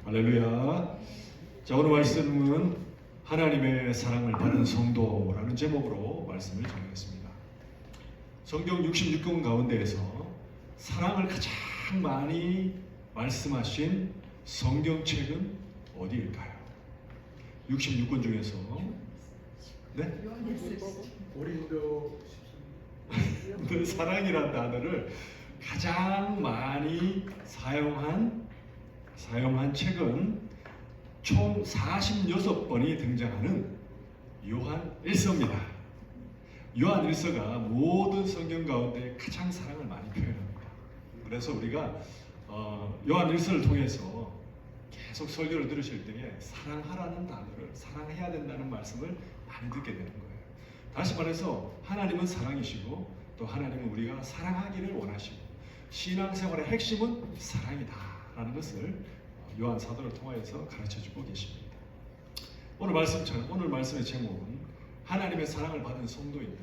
할렐루야. 자, 오늘 말씀은 하나님의 사랑을 받은 성도라는 제목으로 말씀을 전하겠습니다. 성경 66권 가운데에서 사랑을 가장 많이 말씀하신 성경책은 어디일까요? 66권 중에서 네? 고린도 사랑이라는 단어를 가장 많이 사용한 책은 총 46번이 등장하는 요한 1서입니다. 요한 1서가 모든 성경 가운데 가장 사랑을 많이 표현합니다. 그래서 우리가 요한 1서를 통해서 계속 설교를 들으실 때에 사랑하라는 단어를, 사랑해야 된다는 말씀을 많이 듣게 되는 거예요. 다시 말해서 하나님은 사랑이시고 또 하나님은 우리가 사랑하기를 원하시고 신앙생활의 핵심은 사랑이다라는 것을 요한 사도를 통하여서 가르쳐주고 계십니다. 오늘 말씀의 제목은 하나님의 사랑을 받은 성도인데,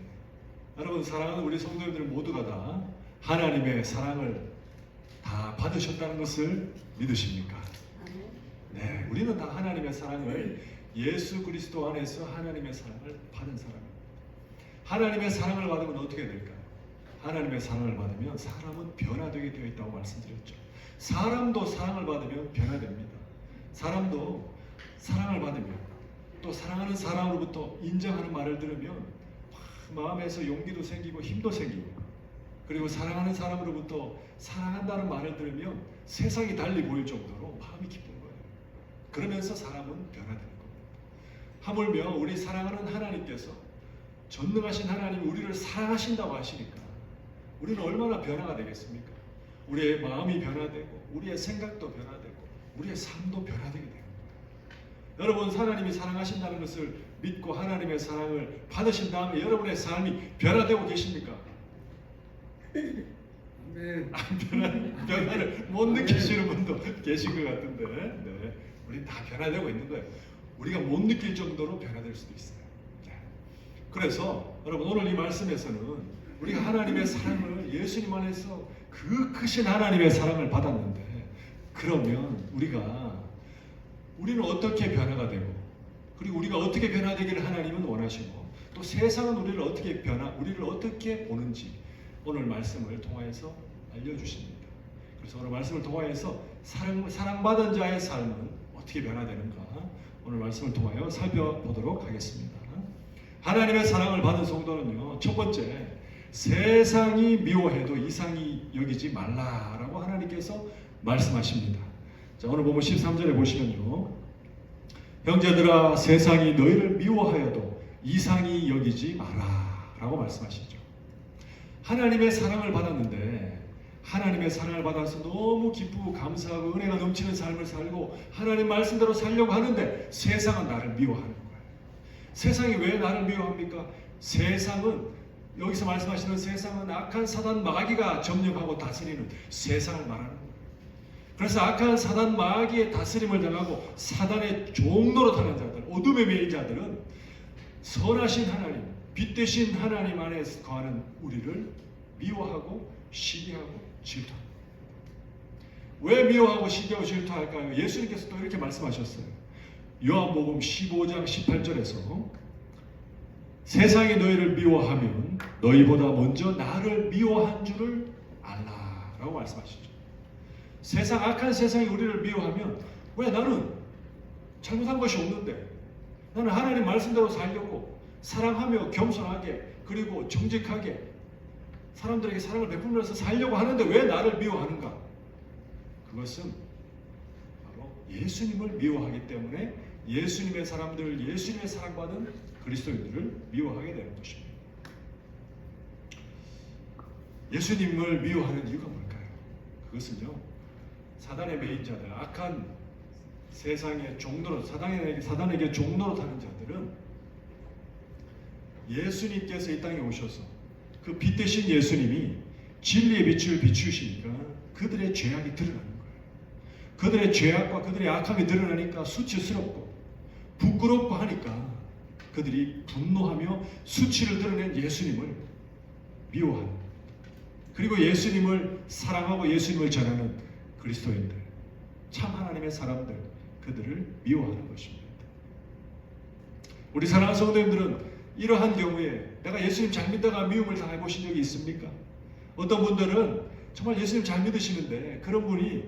여러분 사랑하는 우리 성도님들 모두가 다 하나님의 사랑을 다 받으셨다는 것을 믿으십니까? 네, 우리는 다 하나님의 사랑을 예수 그리스도 안에서 하나님의 사랑을 받은 사람입니다. 하나님의 사랑을 받으면 어떻게 될까요? 하나님의 사랑을 받으면 사람은 변화되게 되어 있다고 말씀드렸죠. 사람도 사랑을 받으면 변화됩니다. 사람도 사랑을 받으면 또 사랑하는 사람으로부터 인정하는 말을 들으면 마음에서 용기도 생기고 힘도 생기고, 그리고 사랑하는 사람으로부터 사랑한다는 말을 들으면 세상이 달리 보일 정도로 마음이 기쁜 거예요. 그러면서 사람은 변화되는 겁니다. 하물며 우리 사랑하는 하나님께서, 전능하신 하나님이 우리를 사랑하신다고 하시니까 우리는 얼마나 변화가 되겠습니까? 우리의 마음이 변화되고 우리의 생각도 변화되고 우리의 삶도 변화되게 됩니다. 여러분, 하나님이 사랑하신다는 것을 믿고 하나님의 사랑을 받으신 다음에 여러분의 삶이 변화되고 계십니까? 네. 변화를 못 느끼시는 분도 계신 것 같은데, 네, 우리 다 변화되고 있는 거예요. 우리가 못 느낄 정도로 변화될 수도 있어요. 네. 그래서 여러분, 오늘 이 말씀에서는 우리가 하나님의 사랑을 예수님 안에서 그 크신 하나님의 사랑을 받았는데, 그러면 우리는 어떻게 변화가 되고, 그리고 우리가 어떻게 변화되기를 하나님은 원하시고, 또 세상은 우리를 어떻게 보는지 오늘 말씀을 통하여서 알려주십니다. 그래서 오늘 말씀을 통하여서 사랑받은 자의 삶은 어떻게 변화되는가 오늘 말씀을 통하여 살펴보도록 하겠습니다. 하나님의 사랑을 받은 성도는요, 첫 번째, 세상이 미워해도 이상히 여기지 말라라고 하나님께서 말씀하십니다. 자, 오늘 보면 13절에 보시면요, 형제들아 세상이 너희를 미워하여도 이상히 여기지 마라라고 말씀하시죠. 하나님의 사랑을 받았는데, 하나님의 사랑을 받아서 너무 기쁘고 감사하고 은혜가 넘치는 삶을 살고 하나님 말씀대로 살려고 하는데 세상은 나를 미워하는 거예요. 세상이 왜 나를 미워합니까? 세상은, 여기서 말씀하시는 세상은 악한 사단 마귀가 점령하고 다스리는 세상을 말하는 거예요. 그래서 악한 사단 마귀의 다스림을 당하고 사단의 종로로 타는 자들, 어둠의 매인 자들은 선하신 하나님, 빛 되신 하나님 안에 거하는 우리를 미워하고 시기하고 질투합니다. 왜 미워하고 시기하고 질투할까요? 예수님께서 또 이렇게 말씀하셨어요. 요한복음 15장 18절에서 세상이 너희를 미워하면 너희보다 먼저 나를 미워한 줄을 알라라고 말씀하시죠. 악한 세상이 우리를 미워하면, 왜 나는 잘못한 것이 없는데, 나는 하나님 말씀대로 살려고 사랑하며 겸손하게 그리고 정직하게 사람들에게 사랑을 베풀면서 살려고 하는데 왜 나를 미워하는가? 그것은 바로 예수님을 미워하기 때문에 예수님의 사람들, 예수님의 사랑받은 그리스도인들을 미워하게 되는 것입니다. 예수님을 미워하는 이유가 뭘까요? 그것은요, 사단의 매인 자들, 악한 세상의 종로로, 사단에게 종로로 타는 자들은 예수님께서 이 땅에 오셔서 그 빛 되신 예수님이 진리의 빛을 비추시니까 그들의 죄악이 드러나는 거예요. 그들의 죄악과 그들의 악함이 드러나니까 수치스럽고 부끄럽고 하니까 그들이 분노하며 수치를 드러낸 예수님을 미워하는, 그리고 예수님을 사랑하고 예수님을 전하는 그리스도인들, 참 하나님의 사람들, 그들을 미워하는 것입니다. 우리 사랑하는 성도님들은 이러한 경우에 내가 예수님 잘 믿다가 미움을 당해 보신 적이 있습니까? 어떤 분들은 정말 예수님 잘 믿으시는데 그런 분이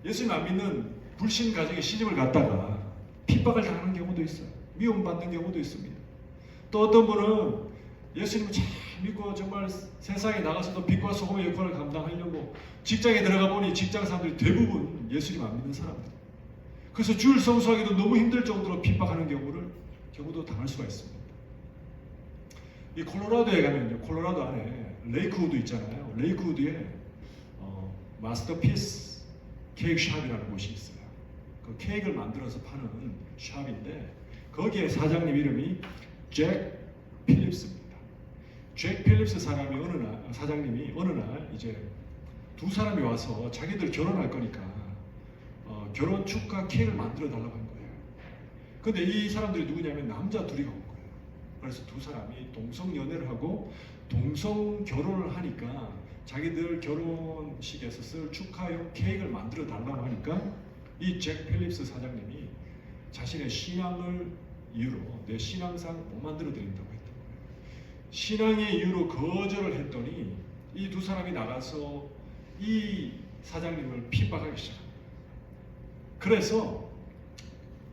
예수님 안 믿는 불신 가정에 시집을 갔다가 핍박을 당하는 경우도 있어요. 미움받는 경우도 있습니다. 또 어떤 분은 예수님을 잘 믿고 정말 세상에 나가서도 빛과 소금의 역할을 감당하려고 직장에 들어가 보니 직장 사람들이 대부분 예수님 안 믿는 사람들. 그래서 주일 성수하기도 너무 힘들 정도로 핍박하는 경우도 당할 수가 있습니다. 이 콜로라도에 가면요, 콜로라도 안에 레이크우드 있잖아요. 레이크우드에 마스터피스 케이크 샵이라는 곳이 있어요. 그 케이크를 만들어서 파는 샵인데 거기에 사장님 이름이 잭 필립스입니다. 잭 필립스 사장님이 어느 날 이제 두 사람이 와서 자기들 결혼할 거니까 결혼 축하 케이크를 만들어 달라고 한 거예요. 근데 이 사람들이 누구냐면 남자 둘이 온 거예요. 그래서 두 사람이 동성 연애를 하고 동성 결혼을 하니까 자기들 결혼식에서 쓸 축하용 케이크를 만들어 달라고 하니까 이 잭 필립스 사장님이 자신의 신앙을 이유로 내 신앙상 못 만들어 드린다고 했던 거예요. 신앙의 이유로 거절을 했더니 이 두 사람이 나가서 이 사장님을 핍박하기 시작합니다. 그래서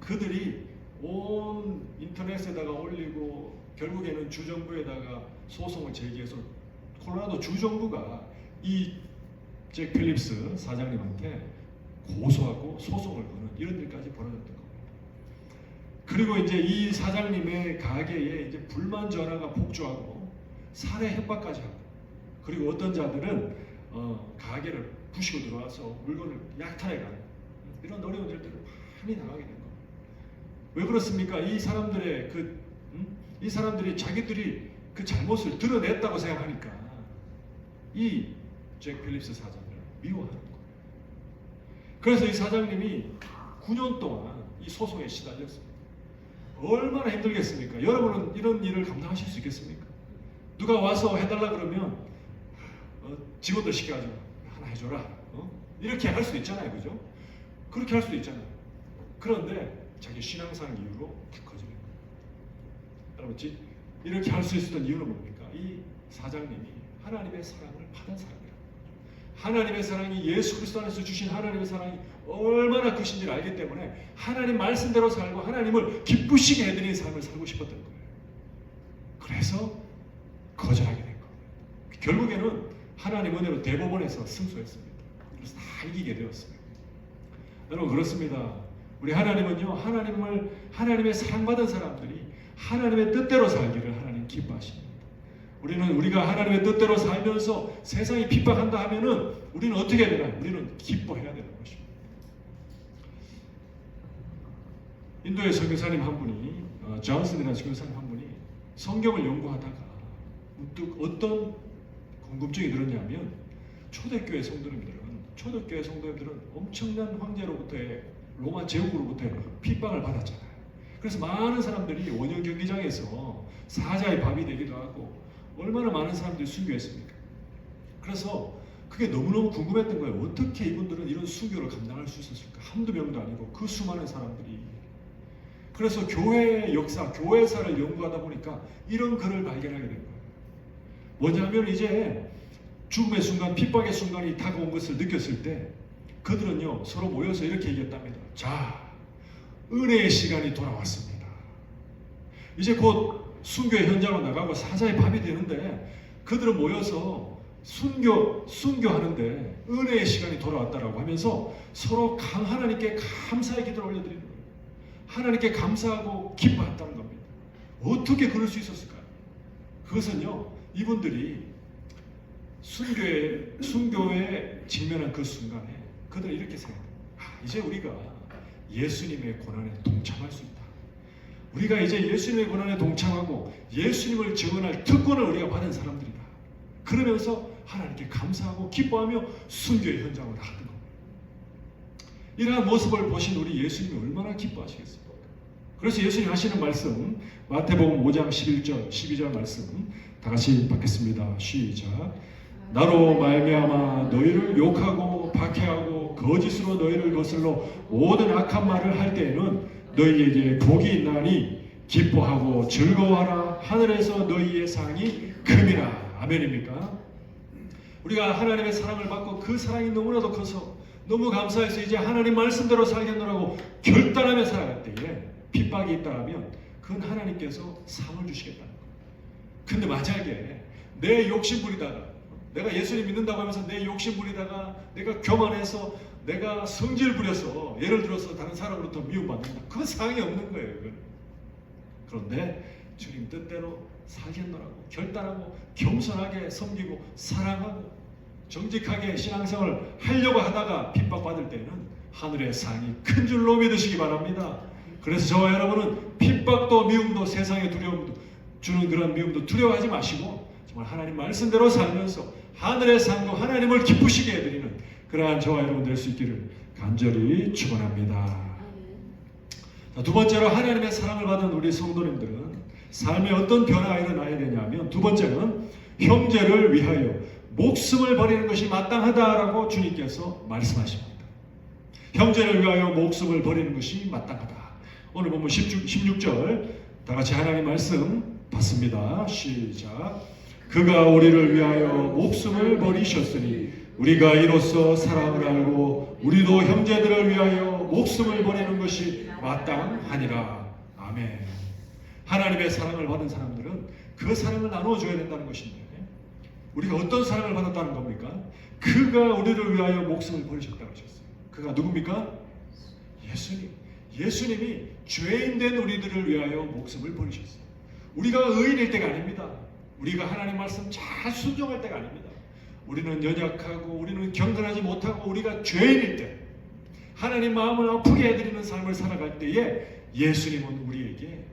그들이 온 인터넷에다가 올리고 결국에는 주정부에다가 소송을 제기해서 콜로라도 주정부가 이 잭 필립스 사장님한테 고소하고 소송을 거는 이런 일까지 벌어졌던 겁니다. 그리고 이제 이 사장님의 가게에 이제 불만 전화가 폭주하고 살해 협박까지 하고, 그리고 어떤 자들은 가게를 부시고 들어와서 물건을 약탈해가는 이런 어려운 일들을 많이 당하게 된 겁니다. 왜 그렇습니까? 이 사람들이 자기들이 그 잘못을 드러냈다고 생각하니까 이 잭 필립스 사장을 미워하는 거예요. 그래서 이 사장님이 9년 동안 이 소송에 시달렸습니다. 얼마나 힘들겠습니까? 여러분은 이런 일을 감당하실 수 있겠습니까? 누가 와서 해달라 그러면 직원들 시켜가지고 하나 해줘라, 이렇게 할 수 있잖아요, 그죠? 그렇게 할 수도 있잖아요. 그런데 자기 신앙상 이유로 다 거절해요. 여러분, 이렇게 할 수 있었던 이유는 뭡니까? 이 사장님이 하나님의 사랑을 받은 사람이에요. 하나님의 사랑이, 예수 그리스도 안에서 주신 하나님의 사랑이 얼마나 크신지를 알기 때문에 하나님 말씀대로 살고 하나님을 기쁘시게 해드리는 삶을 살고 싶었던 거예요. 그래서 거절하게 된 겁니다. 결국에는 하나님 은혜로 대법원에서 승소했습니다. 그래서 다 이기게 되었어요. 여러분, 그렇습니다. 우리 하나님은요, 하나님의 사랑받은 사람들이 하나님의 뜻대로 살기를 하나님 기뻐하십니다. 우리가 하나님의 뜻대로 살면서 세상이 핍박한다 하면은 우리는 어떻게 해야 되나? 우리는 기뻐해야 되는 것입니다. 인도의 선교사님 한 분이, 존슨이라는 선교사님 한 분이 성경을 연구하다가 문득 어떤 궁금증이 들었냐면, 초대교회 성도님들은 엄청난 황제로부터의 로마 제국으로부터의 핍박을 받았잖아요. 그래서 많은 사람들이 원형 경기장에서 사자의 밥이 되기도 하고 얼마나 많은 사람들이 순교했습니까? 그래서 그게 너무너무 궁금했던 거예요. 어떻게 이분들은 이런 순교를 감당할 수 있었을까? 한두 명도 아니고 그 수많은 사람들이. 그래서 교회의 역사, 교회사를 연구하다 보니까 이런 글을 발견하게 된 거예요. 뭐냐면 이제 죽음의 순간, 핍박의 순간이 다가온 것을 느꼈을 때 그들은요, 서로 모여서 이렇게 얘기했답니다. 자, 은혜의 시간이 돌아왔습니다. 이제 곧 순교의 현장으로 나가고 사자의 밤이 되는데 그들은 모여서 순교하는데 은혜의 시간이 돌아왔다라고 하면서 서로 하나님께 감사의 기도를 올려드리는 거예요. 하나님께 감사하고 기뻐했다는 겁니다. 어떻게 그럴 수 있었을까요? 그것은요, 이분들이 순교에 직면한 그 순간에 그들은 이렇게 생각해요. 이제 우리가 예수님의 고난에 동참할 수 있다. 우리가 이제 예수님의 고난에 동참하고 예수님을 증언할 특권을 우리가 받은 사람들이다. 그러면서 하나님께 감사하고 기뻐하며 순교의 현장으로 나가는 겁니다. 이러한 모습을 보신 우리 예수님이 얼마나 기뻐하시겠습니까? 그래서 예수님 하시는 말씀, 마태복음 5장 11절, 12절 말씀 다 같이 받겠습니다. 시작. 나로 말미암아 너희를 욕하고 박해하고 거짓으로 너희를 거슬러 모든 악한 말을 할 때에는 너희에게 복이 있나니 기뻐하고 즐거워하라. 하늘에서 너희의 상이 큼이라. 아멘입니까? 우리가 하나님의 사랑을 받고 그 사랑이 너무나도 커서 너무 감사해서 이제 하나님 말씀대로 살겠노라고 결단하며 살아갈 때에 핍박이 있다면 그건 하나님께서 상을 주시겠다는 거예요. 근데 만약에 내 욕심 부리다가 내가 예수님 믿는다고 하면서 내 욕심 부리다가 내가 교만해서 내가 성질 부려서 예를 들어서 다른 사람으로부터 미움받는다. 그건 상이 없는 거예요. 이건. 그런데 주님 뜻대로 살겠노라고 결단하고 겸손하게 섬기고 사랑하고 정직하게 신앙생활을 하려고 하다가 핍박받을 때는 하늘의 상이 큰 줄로 믿으시기 바랍니다. 그래서 저와 여러분은 핍박도 미움도 세상의 두려움도 주는 그런 미움도 두려워하지 마시고 정말 하나님 말씀대로 살면서 하늘의 상도 하나님을 기쁘시게 해드리는 그러한 저와 여러분 될 수 있기를 간절히 축원합니다. 두 번째로 하나님의 사랑을 받은 우리 성도님들은 삶에 어떤 변화가 일어나야 되냐면 두 번째는 형제를 위하여 목숨을 버리는 것이 마땅하다라고 주님께서 말씀하십니다. 형제를 위하여 목숨을 버리는 것이 마땅하다. 오늘 보면 16절 다 같이 하나님 말씀 받습니다. 시작. 그가 우리를 위하여 목숨을 버리셨으니 우리가 이로써 사랑을 알고 우리도 형제들을 위하여 목숨을 버리는 것이 마땅하니라. 아멘. 하나님의 사랑을 받은 사람들은 그 사랑을 나눠줘야 된다는 것인데 우리가 어떤 사랑을 받았다는 겁니까? 그가 우리를 위하여 목숨을 버리셨다고 하셨어요. 그가 누굽니까? 예수님. 예수님이 죄인된 우리들을 위하여 목숨을 버리셨어요. 우리가 의인일 때가 아닙니다. 우리가 하나님 말씀 잘 순종할 때가 아닙니다. 우리는 연약하고 우리는 경건하지 못하고 우리가 죄인일 때 하나님 마음을 아프게 해드리는 삶을 살아갈 때에 예수님은 우리에게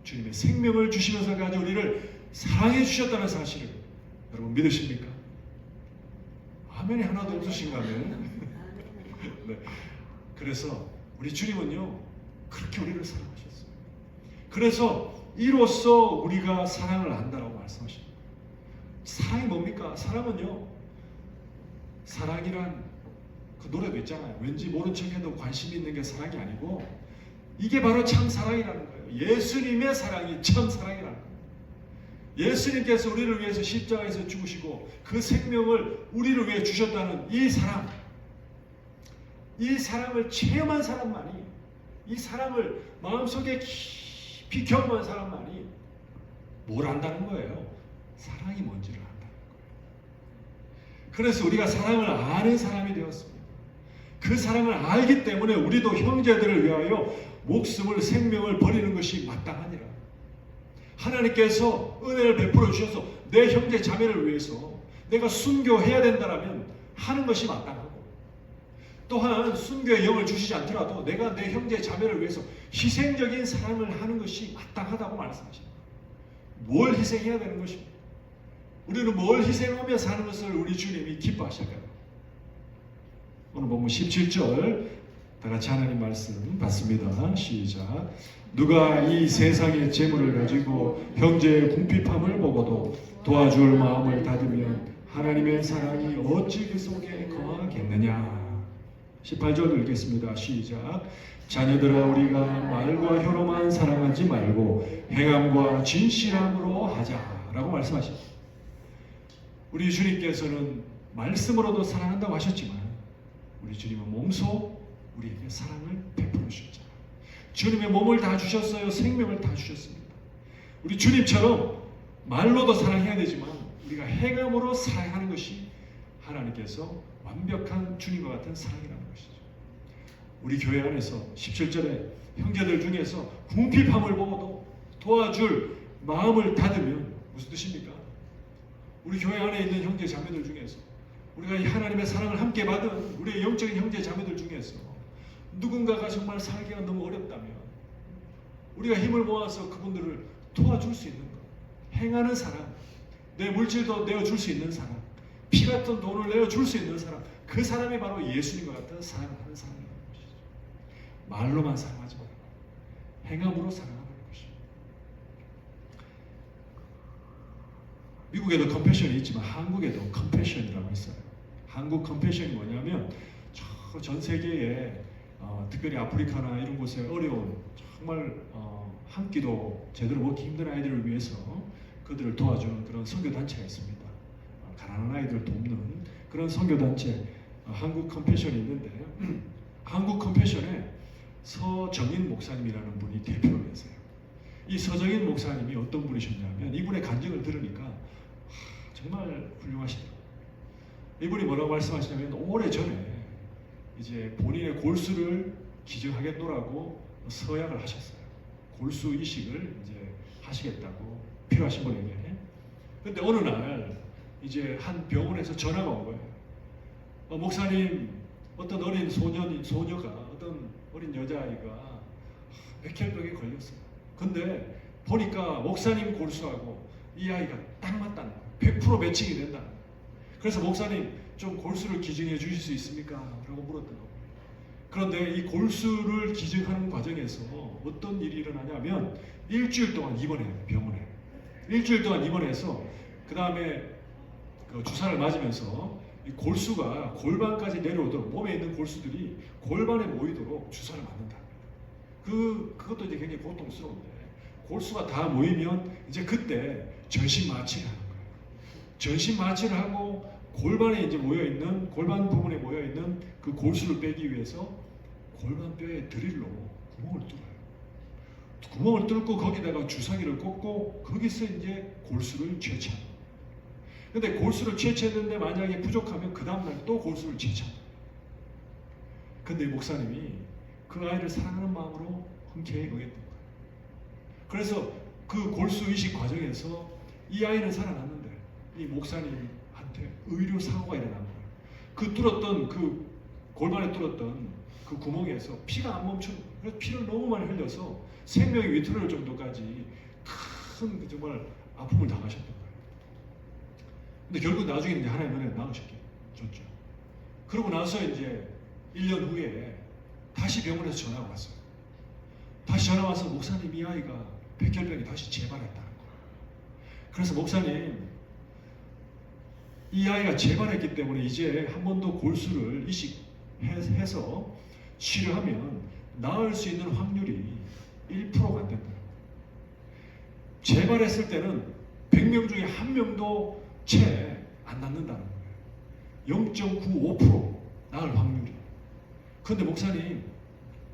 주님의 생명을 주시면서까지 우리를 사랑해 주셨다는 사실을 여러분 믿으십니까? 아멘이 하나도 없으신가면 네. 그래서 우리 주님은요 그렇게 우리를 사랑하셨어요. 그래서 이로써 우리가 사랑을 안다라고 말씀하십니다. 사랑이 뭡니까? 사랑은요 사랑이란 그 노래도 있잖아요. 왠지 모른 척해도 관심 있는 게 사랑이 아니고 이게 바로 참 사랑이라는 거예요. 예수님의 사랑이 참 사랑이라는 거예요. 예수님께서 우리를 위해서 십자가에서 죽으시고 그 생명을 우리를 위해 주셨다는 이 사랑, 이 사랑을 체험한 사람만이, 이 사랑을 마음속에 깊이 경험한 사람만이 뭘 안다는 거예요? 사랑이 뭔지를 안다는 거예요. 그래서 우리가 사랑을 아는 사람이 되었습니다. 그 사랑을 알기 때문에 우리도 형제들을 위하여 목숨을 생명을 버리는 것이 마땅하니라. 하나님께서 은혜를 베풀어 주셔서 내 형제 자매를 위해서 내가 순교해야 된다라면 하는 것이 마땅하고 또한 순교의 영을 주시지 않더라도 내가 내 형제 자매를 위해서 희생적인 사랑을 하는 것이 마땅하다고 말씀하십니다. 뭘 희생해야 되는 것입니다. 우리는 뭘 희생하며 사는 것을 우리 주님이 기뻐하실까요? 오늘 보면 17절 다 같이 하나님 말씀 받습니다. 시작. 누가 이 세상의 재물을 가지고 형제의 궁핍함을 보고도 도와줄 마음을 닫으면 하나님의 사랑이 어찌 그 속에 거하겠느냐. 18절 읽겠습니다. 시작. 자녀들아 우리가 말과 혀로만 사랑하지 말고 행함과 진실함으로 하자라고 말씀하십니다. 우리 주님께서는 말씀으로도 사랑한다고 하셨지만 우리 주님은 몸소 우리에게 사랑을 베풀어 주셨잖아요. 주님의 몸을 다 주셨어요. 생명을 다 주셨습니다. 우리 주님처럼 말로도 사랑해야 되지만 우리가 행함으로 사랑하는 것이 하나님께서 완벽한 주님과 같은 사랑이라는 것이죠. 우리 교회 안에서 17절에 형제들 중에서 궁핍함을 보고도 도와줄 마음을 닫으면 무슨 뜻입니까? 우리 교회 안에 있는 형제 자매들 중에서 우리가 이 하나님의 사랑을 함께 받은 우리의 영적인 형제 자매들 중에서 누군가가 정말 살기가 너무 어렵다면 우리가 힘을 모아서 그분들을 도와줄 수 있는 것, 행하는 사람, 내 물질도 내어줄 수 있는 사람, 피 같은 돈을 내어줄 수 있는 사람, 그 사람이 바로 예수님과 같은 사랑하는 사람이라는 것이죠. 말로만 사랑하지 말고 행함으로 사랑하는 것이죠. 미국에도 컴패션이 있지만 한국에도 컴패션이라고 있어요. 한국 컴패션이 뭐냐면 전 세계에 특별히 아프리카나 이런 곳에 어려운 정말 한 끼도 제대로 먹기 힘든 아이들을 위해서 그들을 도와주는 그런 선교 단체가 있습니다. 가난한 아이들 돕는 그런 선교 단체 한국 컴패션이 있는데 한국 컴패션에 서정인 목사님이라는 분이 대표로 계세요. 이 서정인 목사님이 어떤 분이셨냐면 이분의 간증을 들으니까 정말 훌륭하시더라고요. 이분이 뭐라고 말씀하시냐면 오래전에 이제 본인의 골수를 기증하겠노라고 서약을 하셨어요. 골수 이식을 이제 하시겠다고 필요하신 분에게. 근데 어느 날 이제 한 병원에서 전화가 온 거예요. 목사님, 어떤 어린 소녀가 어떤 어린 여자아이가 백혈병에 걸렸어요. 근데 보니까 목사님 골수하고 이 아이가 딱 맞다는 거예요. 100% 매칭이 된다는 거예요. 그래서 목사님 좀 골수를 기증해 주실 수 있습니까? 라고 물었더라고요. 그런데 이 골수를 기증하는 과정에서 어떤 일이 일어나냐면 일주일 동안 입원해요. 병원에. 일주일 동안 입원해서 그 다음에 그 주사를 맞으면서 이 골수가 골반까지 내려오도록 몸에 있는 골수들이 골반에 모이도록 주사를 맞는다. 그것도 이제 굉장히 고통스러운데 골수가 다 모이면 이제 그때 전신 마취를 하는 거예요. 전신 마취를 하고 골반에 이제 모여있는 골반 부분에 모여있는 그 골수를 빼기 위해서 골반뼈에 드릴로 구멍을 뚫어요. 구멍을 뚫고 거기다가 주사기를 꽂고 거기서 이제 골수를 채취합니다. 근데 골수를 채취했는데 만약에 부족하면 그 다음날 또 골수를 채취합니다. 근데 목사님이 그 아이를 사랑하는 마음으로 흔쾌히 응했던 거예요. 그래서 그 골수 이식 과정에서 이 아이는 살아났는데 이 목사님한테 의료 사고가 일어난 거예요. 그 뚫었던 그 골반에 뚫었던 그 구멍에서 피가 안 멈춰. 그래서 피를 너무 많이 흘려서 생명이 위태로울 정도까지 큰 정말 아픔을 당하셨던 거예요. 근데 결국 나중에 이제 하나님 은혜 나으셨게 줬죠. 그러고 나서 이제 1년 후에 다시 병원에서 전화가 왔어요. 다시 전화 와서 목사님 이 아이가 백혈병이 다시 재발했다는 거예요. 그래서 목사님 이 아이가 재발했기 때문에 이제 한 번 더 골수를 이식해서 치료하면 나을 수 있는 확률이 1%가 안 된다는 거예요. 재발했을 때는 100명 중에 1명도 채 안 낫는다는 거예요. 0.95% 나을 확률이. 그런데 목사님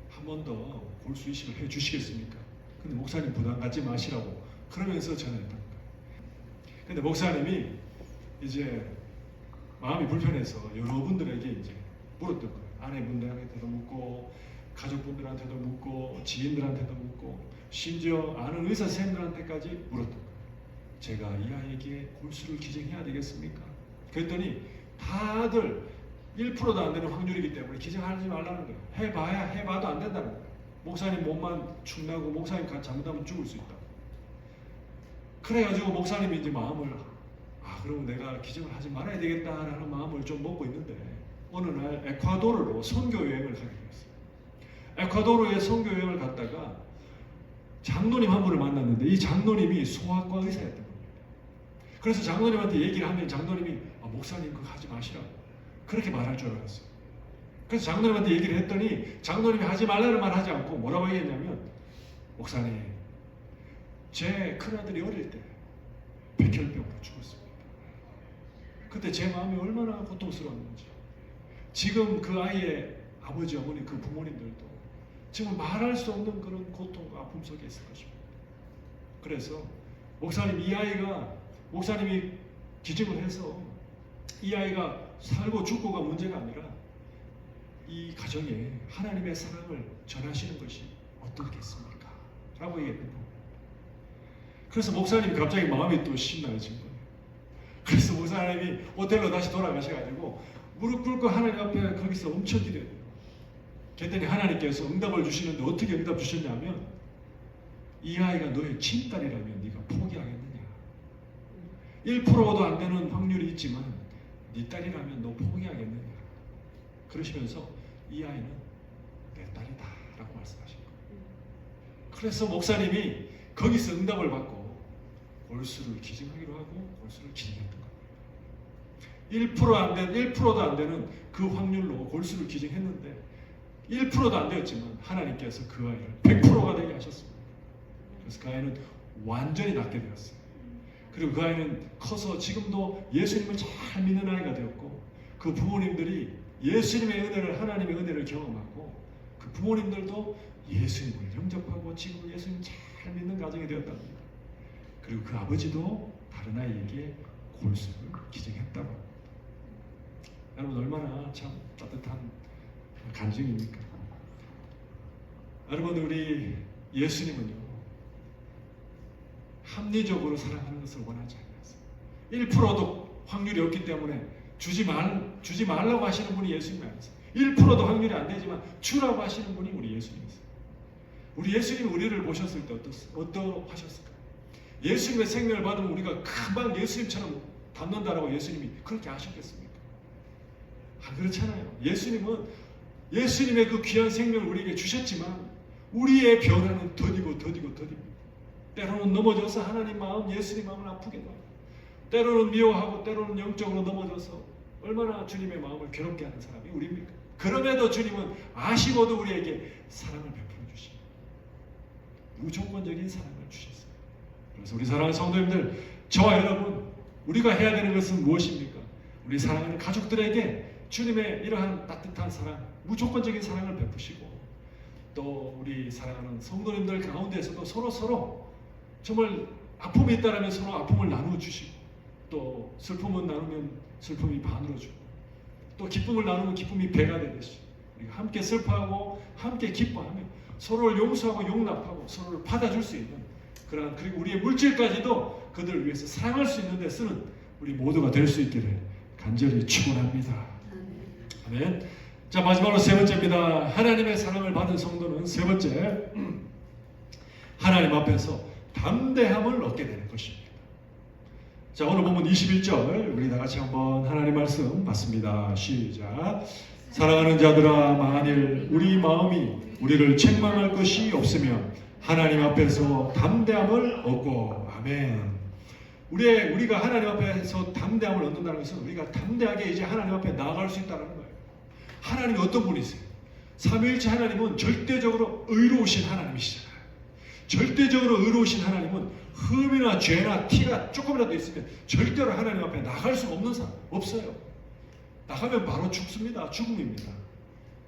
한 번 더 골수 이식을 해 주시겠습니까? 근데 목사님 부담 갖지 마시라고 그러면서 전화했던 거예요. 근데 목사님이 이제 마음이 불편해서 여러분들에게 이제 물었던 거예요. 아내분들한테도 묻고 가족분들한테도 묻고 지인들한테도 묻고 심지어 아는 의사 선생님들한테까지 물었던 거예요. 제가 이 아이에게 골수를 기증해야 되겠습니까? 그랬더니 다들 1%도 안 되는 확률이기 때문에 기증하지 말라는 거예요. 해봐도 안 된다는 거예요. 목사님 몸만 축나고 목사님 잘못하면 죽을 수 있다. 그래가지고 목사님이 이제 마음을 그러면 내가 기증을 하지 말아야 되겠다라는 마음을 좀 먹고 있는데 어느 날 에콰도르로 선교 여행을 가게 됐어요. 에콰도르에 선교 여행을 갔다가 장로님 한 분을 만났는데 이 장로님이 소아과 의사였던 겁니다. 그래서 장로님한테 얘기를 하면 장로님이 목사님 그거 하지 마시라고 그렇게 말할 줄 알았어요. 그래서 장로님한테 얘기를 했더니 장로님이 하지 말라는 말 하지 않고 뭐라고 얘기했냐면 목사님 제 큰아들이 어릴 때 백혈병으로 죽었습니다. 그때 제 마음이 얼마나 고통스러웠는지 지금 그 아이의 아버지 어머니 그 부모님들도 지금 말할 수 없는 그런 고통과 아픔 속에 있을 것입니다. 그래서 목사님 이 아이가 목사님이 기증을 해서 이 아이가 살고 죽고가 문제가 아니라 이 가정에 하나님의 사랑을 전하시는 것이 어떻겠습니까? 라고 얘기했던 겁니다. 그래서 목사님이 갑자기 마음이 또 신나해진 거예요. 그래서 목사님이 호텔로 다시 돌아가셔가지고 무릎 꿇고 하나님 앞에 거기서 엄청 기도해요. 그랬더니 하나님께서 응답을 주시는데 어떻게 응답 주셨냐면 이 아이가 너의 친딸이라면 네가 포기하겠느냐. 1%도 안 되는 확률이 있지만 네 딸이라면 너 포기하겠느냐. 그러시면서 이 아이는 내 딸이다 라고 말씀하신 거예요. 그래서 목사님이 거기서 응답을 받고 골수를 기증하기로 하고 골수를 기증했던 겁니다. 1%안 되는 1%도 안 되는 그 확률로 골수를 기증했는데 1%도 안 되었지만 하나님께서 그 아이를 100%가 되게 하셨습니다. 그래서 그 아이는 완전히 낫게 되었어요. 그리고 그 아이는 커서 지금도 예수님을 잘 믿는 아이가 되었고 그 부모님들이 예수님의 은혜를 하나님의 은혜를 경험하고 그 부모님들도 예수님을 영접하고 지금 예수님 잘 믿는 가정이 되었답니다. 그리고 그 아버지도 다른 아이에게 골수를 기증했다고 합니다. 여러분 얼마나 참 따뜻한 간증입니까? 여러분 우리 예수님은요 합리적으로 사랑하는 것을 원하지 않았어요. 1%도 확률이 없기 때문에 주지 말라고 하시는 분이 예수님이 아니세요. 1%도 확률이 안 되지만 주라고 하시는 분이 우리 예수님이세요. 우리 예수님이 우리를 보셨을 때 어떠하셨을까요? 예수님의 생명을 받으면 우리가 금방 예수님처럼 닮는다라고 예수님이 그렇게 하셨겠습니까? 그렇잖아요. 예수님은 예수님의 그 귀한 생명을 우리에게 주셨지만 우리의 변화는 더디고 더딥니다. 때로는 넘어져서 하나님 마음, 예수님 마음을 아프게 하고 때로는 미워하고 때로는 영적으로 넘어져서 얼마나 주님의 마음을 괴롭게 하는 사람이 우리입니까? 그럼에도 주님은 아시고도 우리에게 사랑을 베풀어 주십니다. 무조건적인 사랑을 주셨어요. 그래서 우리 사랑하는 성도님들, 저와 여러분, 우리가 해야 되는 것은 무엇입니까? 우리 사랑하는 가족들에게 주님의 이러한 따뜻한 사랑, 무조건적인 사랑을 베푸시고 또 우리 사랑하는 성도님들 가운데에서도 서로 정말 아픔이 있다면 서로 아픔을 나누어 주시고 또 슬픔을 나누면 슬픔이 반으로 주고 또 기쁨을 나누면 기쁨이 배가 되듯이 우리가 함께 슬퍼하고 함께 기뻐하며 서로를 용서하고 용납하고 서로를 받아줄 수 있는 그러한 그리고 우리의 물질까지도 그들을 위해서 사랑할 수 있는 데 쓰는 우리 모두가 될 수 있기를 간절히 축원합니다. 아멘. 자, 마지막으로 세 번째입니다. 하나님의 사랑을 받은 성도는 세 번째 하나님 앞에서 담대함을 얻게 되는 것입니다. 자, 오늘 본문 21절 우리 다 같이 한번 하나님 말씀 받습니다. 시작. 사랑하는 자들아, 만일 우리 마음이 우리를 책망할 것이 없으면 하나님 앞에서 담대함을 얻고. 아멘. 우리가 하나님 앞에서 담대함을 얻는다는 것은 우리가 담대하게 이제 하나님 앞에 나아갈 수 있다는 거예요. 하나님이 어떤 분이세요? 삼위일체 하나님은 절대적으로 의로우신 하나님이시잖아요. 절대적으로 의로우신 하나님은 흠이나 죄나 티가 조금이라도 있으면 절대로 하나님 앞에 나갈 수 없는 사람 없어요. 나가면 바로 죽습니다. 죽음입니다.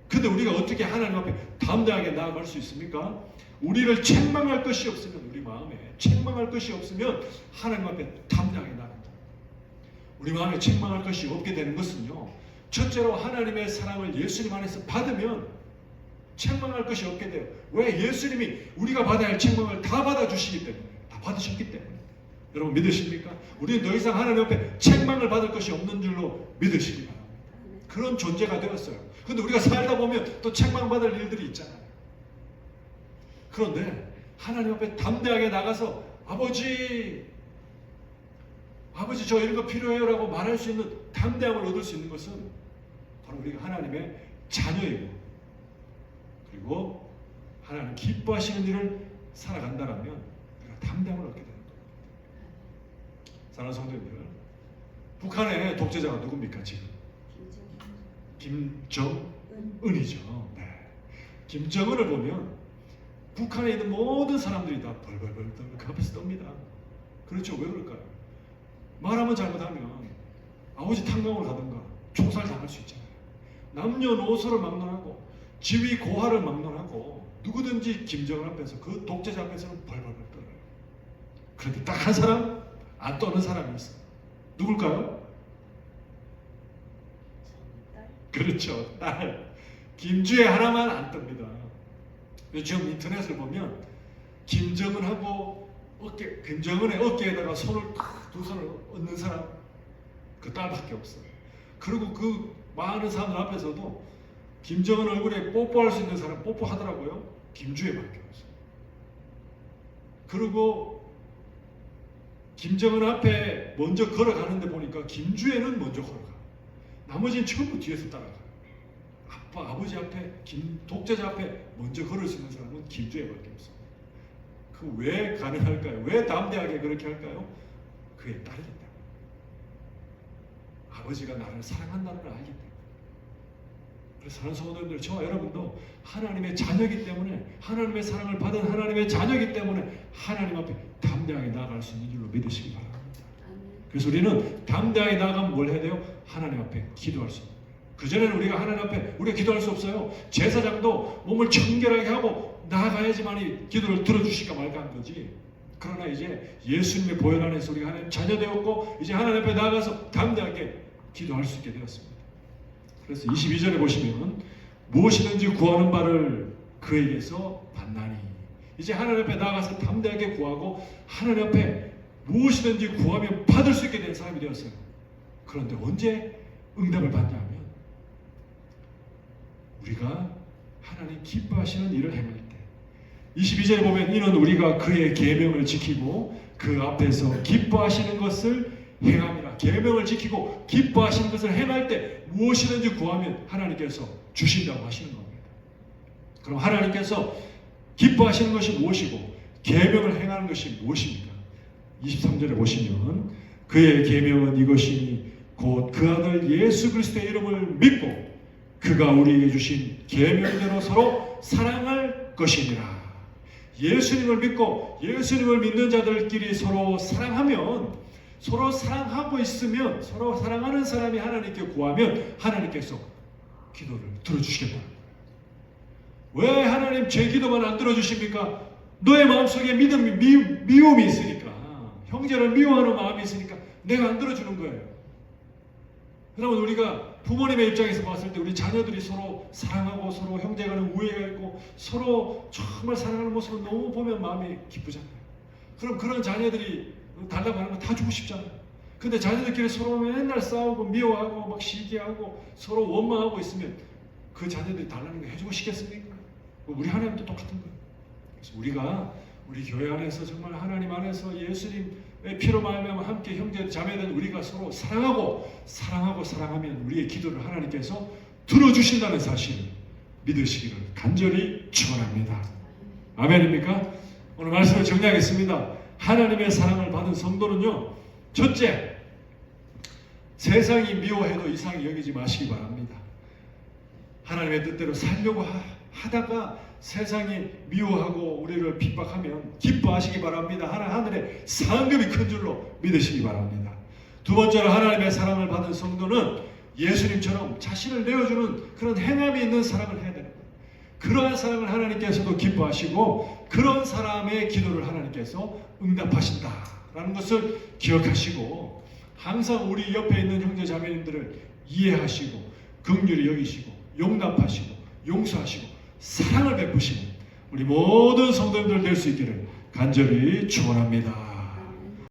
근데 우리가 어떻게 하나님 앞에 담대하게 나아갈 수 있습니까? 우리를 책망할 것이 없으면, 우리 마음에 책망할 것이 없으면 하나님 앞에 담대하게 나갑니다. 우리 마음에 책망할 것이 없게 되는 것은요, 첫째로 하나님의 사랑을 예수님 안에서 받으면 책망할 것이 없게 돼요. 왜? 예수님이 우리가 받아야 할 책망을 다 받아주시기 때문에, 다 받으셨기 때문에. 여러분 믿으십니까? 우리는 더 이상 하나님 앞에 책망을 받을 것이 없는 줄로 믿으시기 바랍니다. 그런 존재가 되었어요. 근데 우리가 살다 보면 또 책망받을 일들이 있잖아요. 그런데 하나님 앞에 담대하게 나가서 아버지 저 이런 거 필요해요 라고 말할 수 있는 담대함을 얻을 수 있는 것은 바로 우리가 하나님의 자녀이고 그리고 하나님 기뻐하시는 일을 살아간다라면 우리가 담대함을 얻게 되는 겁니다. 사랑하는 성도님들, 북한의 독재자가 누굽니까 지금? 김정은이죠. 네. 김정은을 보면 북한에 있는 모든 사람들이 다 벌벌벌 그 앞에서 떱니다. 그렇죠. 왜 그럴까요? 말하면 잘못하면 아버지 탄광을 가든가 총살 당할 수 있잖아요. 남녀노소를 막론하고 지위 고하를 막론하고 누구든지 김정은 앞에서 그 독재자 앞에서는 벌벌벌 떨어요. 그런데 딱 한 사람 안 떠는 사람이 있어요. 누굴까요? 그렇죠. 딸. 김주혜 하나만 안 뜹니다. 요즘 인터넷을 보면 김정은하고 김정은의 어깨에다가 두 손을 얹는 사람 그 딸밖에 없어요. 그리고 그 많은 사람들 앞에서도 김정은 얼굴에 뽀뽀할 수 있는 사람 뽀뽀하더라고요. 김주혜밖에 없어요. 그리고 김정은 앞에 먼저 걸어가는데 보니까 김주혜는 먼저 걸어가. 나머지는 전부 뒤에서 따라가. 아버지 앞에, 독재자 앞에 먼저 걸을 수 있는 사람은 김주혜밖에 없어요. 그 왜 가능할까요? 왜 담대하게 그렇게 할까요? 그의 딸이기 때문에. 아버지가 나를 사랑한다는 걸 알기 때문에. 그래서 사랑하는 성도님들, 저와 여러분도 하나님의 자녀이기 때문에, 하나님의 사랑을 받은 하나님의 자녀이기 때문에 하나님 앞에 담대하게 나아갈 수 있는 줄로 믿으시기 바랍니다. 그래서 우리는 담대하게 나아가면 뭘 해야 돼요? 하나님 앞에 기도할 수 있는 거예요. 그전에는 우리가 하나님 앞에 우리가 기도할 수 없어요. 제사장도 몸을 청결하게 하고 나아가야지만이 기도를 들어주실까 말까 한 거지. 그러나 이제 예수님의 보혈 안에서 우리가 하나님 자녀 되었고 이제 하나님 앞에 나아가서 담대하게 기도할 수 있게 되었습니다. 그래서 22절에 보시면 무엇이든지 구하는 바를 그에게서 받나니, 이제 하나님 앞에 나아가서 담대하게 구하고 하나님 앞에 무엇이든지 구하면 받을 수 있게 된 사람이 되었어요. 그런데 언제 응답을 받냐면 우리가 하나님 기뻐하시는 일을 행할 때. 22절에 보면 이는 우리가 그의 계명을 지키고 그 앞에서 기뻐하시는 것을 행함이라. 계명을 지키고 기뻐하시는 것을 행할 때 무엇이든지 구하면 하나님께서 주신다고 하시는 겁니다. 그럼 하나님께서 기뻐하시는 것이 무엇이고 계명을 행하는 것이 무엇입니까? 23절에 보시면 그의 계명은 이것이니 곧 그 아들 예수 그리스도의 이름을 믿고 그가 우리에게 주신 계명대로 서로 사랑할 것이니라. 예수님을 믿고 예수님을 믿는 자들끼리 서로 사랑하면, 서로 사랑하고 있으면, 서로 사랑하는 사람이 하나님께 구하면 하나님께서 기도를 들어주시겠다. 왜 하나님 제 기도만 안 들어주십니까? 너의 마음속에 미움이 있으니까, 형제를 미워하는 마음이 있으니까 내가 안 들어주는 거예요. 그러면 우리가 부모님의 입장에서 봤을 때 우리 자녀들이 서로 사랑하고 서로 형제간에 우애가 있고 서로 정말 사랑하는 모습을 너무 보면 마음이 기쁘잖아요. 그럼 그런 자녀들이 달라고 하는 거 다 주고 싶잖아요. 근데 자녀들끼리 서로 맨날 싸우고 미워하고 막 시기하고 서로 원망하고 있으면 그 자녀들이 달라는 거 해주고 싶겠습니까? 우리 하나님도 똑같은 거예요. 그래서 우리가 우리 교회 안에서 정말 하나님 안에서 예수님의 피로 말미암아 함께 형제 자매된 우리가 서로 사랑하면 우리의 기도를 하나님께서 들어주신다는 사실을 믿으시기를 간절히 축원합니다. 아멘입니까? 오늘 말씀을 정리하겠습니다. 하나님의 사랑을 받은 성도는요, 첫째, 세상이 미워해도 이상히 여기지 마시기 바랍니다. 하나님의 뜻대로 살려고 하다가 세상이 미워하고 우리를 핍박하면 기뻐하시기 바랍니다. 하늘의 상급이 큰 줄로 믿으시기 바랍니다. 두 번째로 하나님의 사랑을 받은 성도는 예수님처럼 자신을 내어주는 그런 행함이 있는 사랑을 해야 되는 거예요. 그러한 사랑을 하나님께서도 기뻐하시고 그런 사람의 기도를 하나님께서 응답하신다라는 것을 기억하시고 항상 우리 옆에 있는 형제 자매님들을 이해하시고 긍휼히 여기시고 용납하시고 용서하시고 사랑을 베푸시는 우리 모든 성도님들 될 수 있기를 간절히 축원합니다.